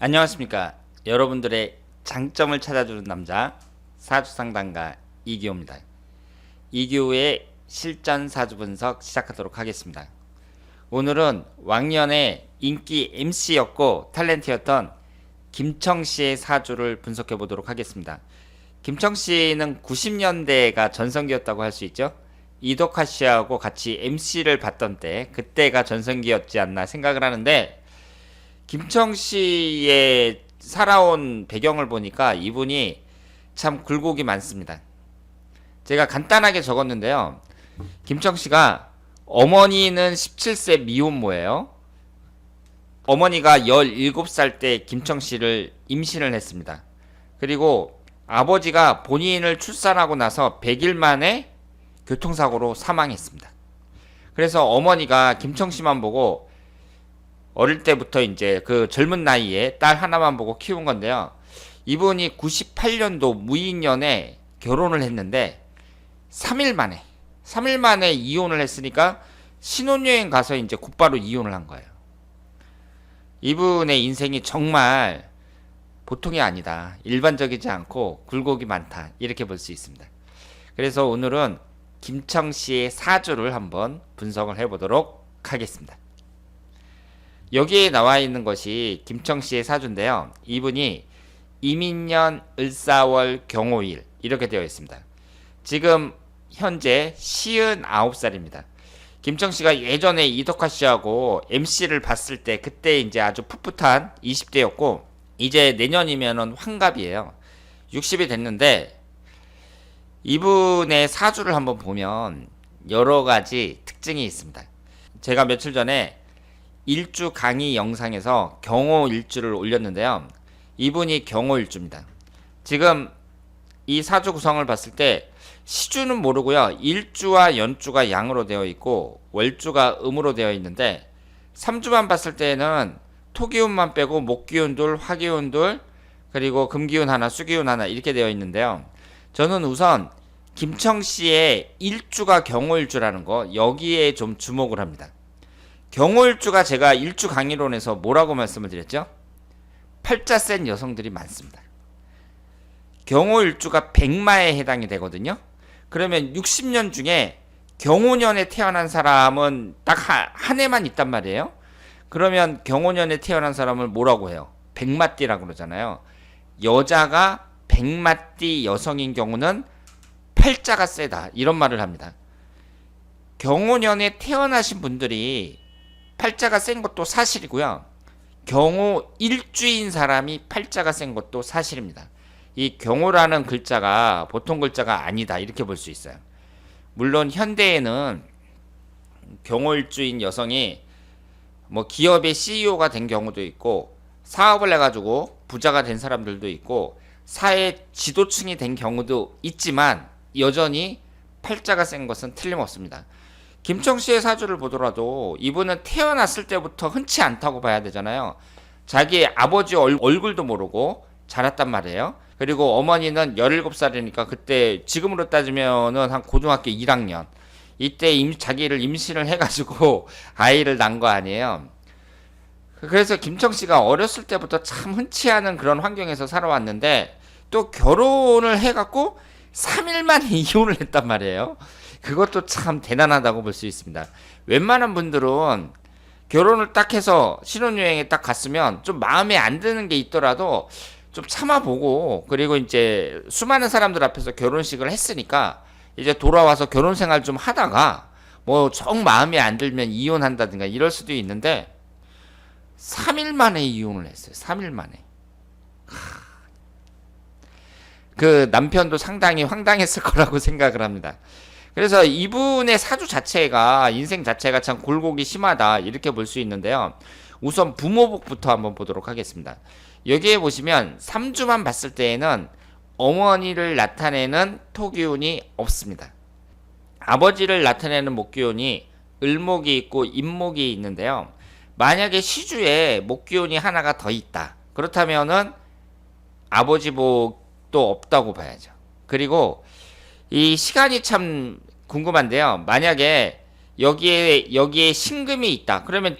안녕하십니까. 여러분들의 장점을 찾아주는 남자 사주상담가 이기호입니다. 이기호의 실전 사주 분석 시작하도록 하겠습니다. 오늘은 왕년에 인기 MC였고 탤런트였던 김청씨의 사주를 분석해 보도록 하겠습니다. 김청씨는 90년대가 전성기였다고 할 수 있죠. 이덕화 씨하고 같이 MC를 봤던 때 그때가 전성기였지 않나 생각을 하는데, 김청씨의 살아온 배경을 보니까 이분이 참 굴곡이 많습니다. 제가 간단하게 적었는데요. 김청씨가 어머니는 17세 미혼모예요. 어머니가 17살 때 김청씨를 임신을 했습니다. 그리고 아버지가 본인을 출산하고 나서 100일 만에 교통사고로 사망했습니다. 그래서 어머니가 김청씨만 보고 어릴 때부터 이제 그 젊은 나이에 딸 하나만 보고 키운 건데요. 이분이 98년도 무인년에 결혼을 했는데 3일 만에 이혼을 했으니까 신혼여행 가서 이제 곧바로 이혼을 한 거예요. 이분의 인생이 정말 보통이 아니다. 일반적이지 않고 굴곡이 많다. 이렇게 볼 수 있습니다. 그래서 오늘은 김청씨의 사주를 한번 분석을 해보도록 하겠습니다. 여기에 나와 있는 것이 김청씨의 사주인데요. 이분이 이민년 을사월 경오일 이렇게 되어 있습니다. 지금 현재 59살입니다. 김청씨가 예전에 이덕화 씨하고 MC를 봤을 때 그때 이제 아주 풋풋한 20대였고 이제 내년이면은 환갑이에요. 60이 됐는데 이분의 사주를 한번 보면 여러 가지 특징이 있습니다. 제가 며칠 전에 일주 강의 영상에서 경호 일주를 올렸는데요. 이분이 경호 일주입니다. 지금 이 사주 구성을 봤을 때 시주는 모르고요. 일주와 연주가 양으로 되어 있고 월주가 음으로 되어 있는데 3주만 봤을 때는 토기운만 빼고 목기운 둘, 화기운 둘, 그리고 금기운 하나, 수기운 하나 이렇게 되어 있는데요. 저는 우선 김청씨의 일주가 경호일주라는 거 여기에 좀 주목을 합니다. 경호일주가 제가 일주 강의론에서 뭐라고 말씀을 드렸죠? 팔자 센 여성들이 많습니다. 경호일주가 백마에 해당이 되거든요. 그러면 60년 중에 경호년에 태어난 사람은 딱 한 해만 있단 말이에요. 그러면 경호년에 태어난 사람을 뭐라고 해요? 백마띠라고 그러잖아요. 여자가 백마띠 여성인 경우는 팔자가 세다 이런 말을 합니다. 경호년에 태어나신 분들이 팔자가 센 것도 사실이고요. 경호 일주인 사람이 팔자가 센 것도 사실입니다. 이 경호라는 글자가 보통 글자가 아니다 이렇게 볼 수 있어요. 물론 현대에는 경호 일주인 여성이 뭐 기업의 CEO가 된 경우도 있고 사업을 해가지고 부자가 된 사람들도 있고 사회 지도층이 된 경우도 있지만 여전히 팔자가 센 것은 틀림없습니다. 김청씨의 사주를 보더라도 이분은 태어났을 때부터 흔치 않다고 봐야 되잖아요. 자기 아버지 얼굴도 모르고 자랐단 말이에요. 그리고 어머니는 17살이니까 그때 지금으로 따지면은 한 고등학교 1학년 이때 자기를 임신을 해가지고 아이를 낳은 거 아니에요. 그래서 김청씨가 어렸을 때부터 참 흔치 않은 그런 환경에서 살아왔는데 또 결혼을 해갖고 3일 만에 이혼을 했단 말이에요. 그것도 참 대단하다고 볼 수 있습니다. 웬만한 분들은 결혼을 딱 해서 신혼여행에 딱 갔으면 좀 마음에 안 드는 게 있더라도 좀 참아보고 그리고 이제 수많은 사람들 앞에서 결혼식을 했으니까 이제 돌아와서 결혼 생활 좀 하다가 뭐 정 마음에 안 들면 이혼한다든가 이럴 수도 있는데 3일 만에 이혼을 했어요. 3일 만에. 그 남편도 상당히 황당했을 거라고 생각을 합니다. 그래서 이분의 사주 자체가 인생 자체가 참 굴곡이 심하다 이렇게 볼 수 있는데요. 우선 부모복부터 한번 보도록 하겠습니다. 여기에 보시면 3주만 봤을 때에는 어머니를 나타내는 토기운이 없습니다. 아버지를 나타내는 목기운이 을목이 있고 임목이 있는데요. 만약에 시주에 목기운이 하나가 더 있다. 그렇다면은 아버지 복도 없다고 봐야죠. 그리고 이 시간이 참 궁금한데요. 만약에 여기에 신금이 있다. 그러면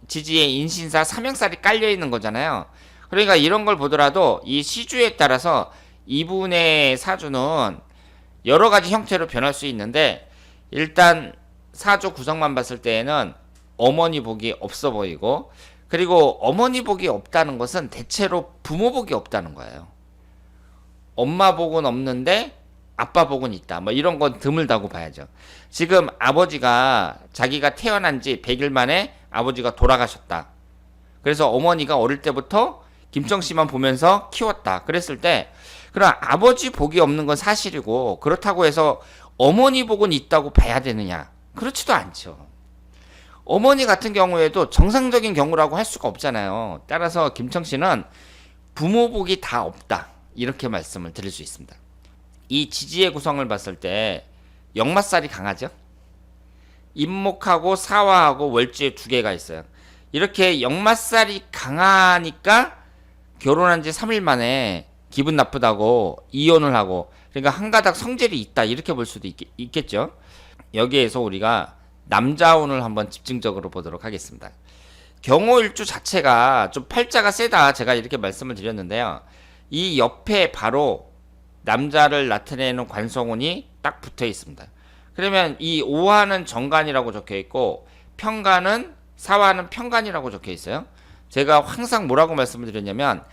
지지에 인신사 삼형살이 깔려 있는 거잖아요. 그러니까 이런 걸 보더라도 이 시주에 따라서 이분의 사주는 여러 가지 형태로 변할 수 있는데, 일단 사주 구성만 봤을 때에는 어머니 복이 없어 보이고, 그리고 어머니 복이 없다는 것은 대체로 부모 복이 없다는 거예요. 엄마 복은 없는데 아빠 복은 있다. 뭐 이런 건 드물다고 봐야죠. 지금 아버지가 자기가 태어난 지 100일 만에 아버지가 돌아가셨다. 그래서 어머니가 어릴 때부터 김정씨만 보면서 키웠다. 그랬을 때, 그럼 아버지 복이 없는 건 사실이고, 그렇다고 해서 어머니 복은 있다고 봐야 되느냐? 그렇지도 않죠. 어머니 같은 경우에도 정상적인 경우라고 할 수가 없잖아요. 따라서 김청씨는 부모 복이 다 없다. 이렇게 말씀을 드릴 수 있습니다. 이 지지의 구성을 봤을 때 역마살이 강하죠. 임목하고 사화하고 월지에 두 개가 있어요. 이렇게 역마살이 강하니까 결혼한 지 3일 만에 기분 나쁘다고 이혼을 하고, 그러니까 한 가닥 성질이 있다 이렇게 볼 수도 있겠죠. 여기에서 우리가 남자운을 한번 집중적으로 보도록 하겠습니다. 경호일주 자체가 좀 팔자가 세다 제가 이렇게 말씀을 드렸는데요. 이 옆에 바로 남자를 나타내는 관성운이 딱 붙어 있습니다. 그러면 이 오화는 정관이라고 적혀 있고 평관은 사화는 평관이라고 적혀 있어요. 제가 항상 뭐라고 말씀을 드렸냐면,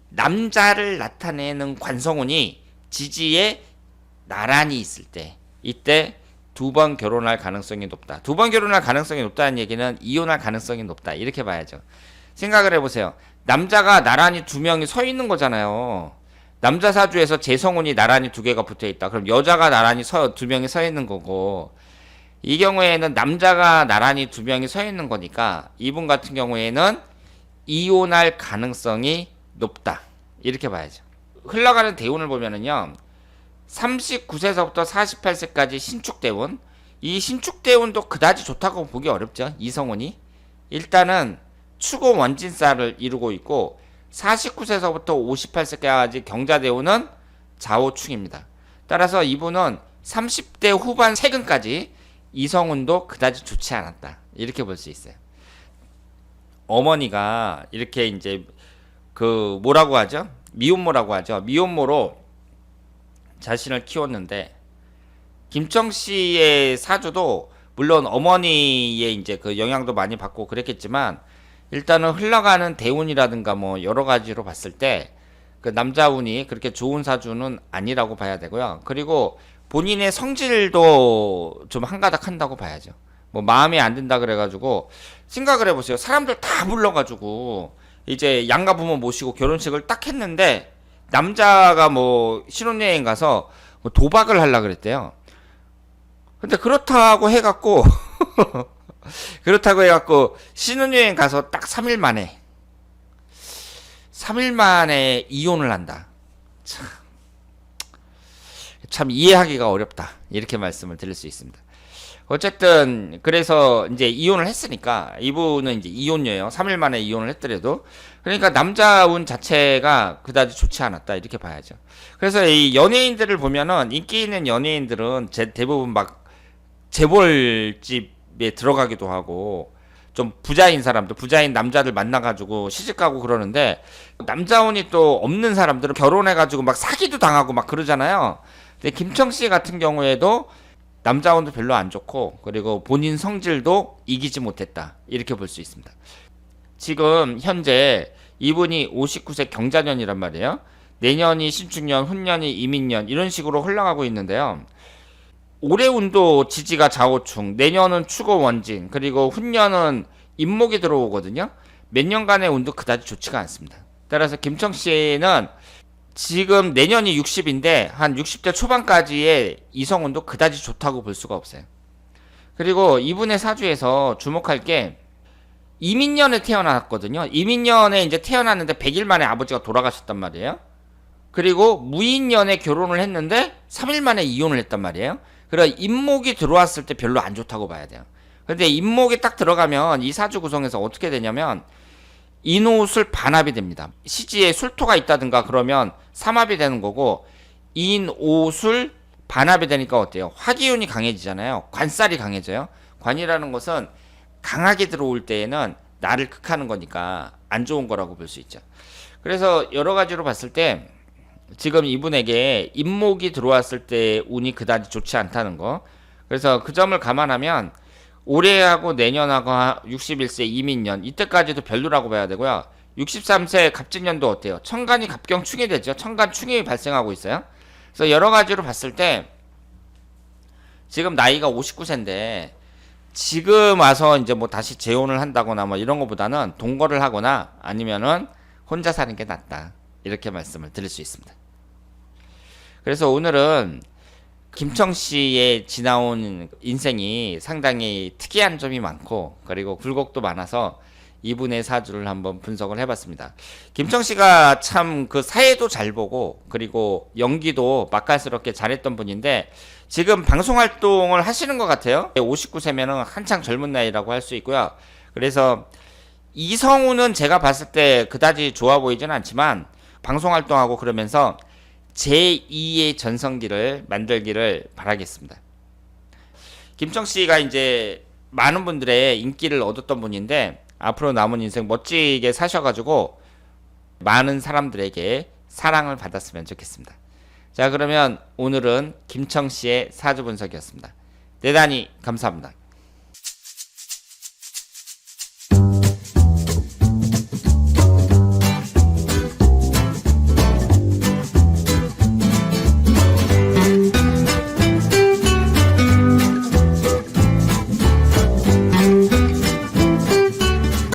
남자를 나타내는 관성운이 지지에 나란히 있을 때, 이때 두 번 결혼할 가능성이 높다. 두 번 결혼할 가능성이 높다는 얘기는 이혼할 가능성이 높다 이렇게 봐야죠. 생각을 해보세요. 남자가 나란히 두 명이 서 있는 거잖아요. 남자 사주에서 재성운이 나란히 두 개가 붙어 있다. 그럼 여자가 나란히 두 명이 서 있는 거고, 이 경우에는 남자가 나란히 두 명이 서 있는 거니까 이분 같은 경우에는 이혼할 가능성이 높다 이렇게 봐야죠. 흘러가는 대운을 보면은요, 39세서부터 48세까지 신축대운, 이 신축대운도 그다지 좋다고 보기 어렵죠. 이성운이 일단은 추고 원진살을 이루고 있고, 49세서부터 58세까지 경자대운은 좌우충입니다. 따라서 이분은 30대 후반 세근까지 이성운도 그다지 좋지 않았다 이렇게 볼 수 있어요. 어머니가 이렇게 이제 그 뭐라고 하죠? 미혼모라고 하죠. 미혼모로 자신을 키웠는데, 김청씨의 사주도 물론 어머니의 이제 그 영향도 많이 받고 그랬겠지만, 일단은 흘러가는 대운이라든가 뭐 여러 가지로 봤을 때 그 남자운이 그렇게 좋은 사주는 아니라고 봐야 되고요. 그리고 본인의 성질도 좀 한가닥 한다고 봐야죠. 뭐 마음에 안 든다 그래가지고, 생각을 해보세요. 사람들 다 불러가지고 이제 양가 부모 모시고 결혼식을 딱 했는데, 남자가 뭐 신혼여행 가서 뭐 도박을 하려고 그랬대요. 근데 그렇다고 해갖고 신혼여행 가서 딱 3일 만에 이혼을 한다. 참 이해하기가 어렵다 이렇게 말씀을 드릴 수 있습니다. 어쨌든 그래서 이제 이혼을 했으니까 이분은 이제 이혼녀예요. 3일 만에 이혼을 했더라도. 그러니까 남자운 자체가 그다지 좋지 않았다 이렇게 봐야죠. 그래서 이 연예인들을 보면은, 인기 있는 연예인들은 대부분 막 재벌집에 들어가기도 하고, 좀 부자인 사람들, 부자인 남자들 만나가지고 시집가고 그러는데, 남자운이 또 없는 사람들은 결혼해가지고 막 사기도 당하고 막 그러잖아요. 근데 김청씨 같은 경우에도 남자운도 별로 안 좋고, 그리고 본인 성질도 이기지 못했다 이렇게 볼 수 있습니다. 지금 현재 이분이 59세 경자년이란 말이에요. 내년이 신축년, 훈년이 이민년 이런 식으로 흘러가고 있는데요. 올해 운도 지지가 좌우충, 내년은 추고 원진, 그리고 훈년은 임목이 들어오거든요. 몇 년간의 운도 그다지 좋지가 않습니다. 따라서 김청씨는 지금 내년이 60인데 한 60대 초반까지의 이성운도 그다지 좋다고 볼 수가 없어요. 그리고 이분의 사주에서 주목할 게, 이민년에 태어났거든요. 이민년에 이제 태어났는데 100일 만에 아버지가 돌아가셨단 말이에요. 그리고 무인년에 결혼을 했는데 3일 만에 이혼을 했단 말이에요. 그래서 임목이 들어왔을 때 별로 안 좋다고 봐야 돼요. 근데 임목이 딱 들어가면 이 사주 구성에서 어떻게 되냐면, 인오술 반합이 됩니다. 시지에 술토가 있다든가 그러면 삼합이 되는 거고, 인오술 반합이 되니까 어때요? 화기운이 강해지잖아요. 관살이 강해져요. 관이라는 것은 강하게 들어올 때에는 나를 극하는 거니까 안 좋은 거라고 볼 수 있죠. 그래서 여러 가지로 봤을 때 지금 이분에게 인목이 들어왔을 때 운이 그다지 좋지 않다는 거. 그래서 그 점을 감안하면 올해하고 내년하고 61세 이민년 이때까지도 별로라고 봐야 되고요. 63세 갑진년도 어때요? 천간이 갑경충이 되죠. 천간충이 발생하고 있어요. 그래서 여러 가지로 봤을 때 지금 나이가 59세인데 지금 와서 이제 뭐 다시 재혼을 한다거나 뭐 이런 것보다는 동거를 하거나 아니면은 혼자 사는 게 낫다. 이렇게 말씀을 드릴 수 있습니다. 그래서 오늘은 김청 씨의 지나온 인생이 상당히 특이한 점이 많고 그리고 굴곡도 많아서 이분의 사주를 한번 분석을 해봤습니다. 김청 씨가 참 그 사회도 잘 보고 그리고 연기도 맛깔스럽게 잘했던 분인데 지금 방송 활동을 하시는 것 같아요. 59세면은 한창 젊은 나이라고 할 수 있고요. 그래서 이성우는 제가 봤을 때 그다지 좋아 보이지는 않지만 방송 활동하고 그러면서 제2의 전성기를 만들기를 바라겠습니다. 김청 씨가 이제 많은 분들의 인기를 얻었던 분인데 앞으로 남은 인생 멋지게 사셔가지고 많은 사람들에게 사랑을 받았으면 좋겠습니다. 자, 그러면 오늘은 김청 씨의 사주 분석이었습니다. 대단히 감사합니다.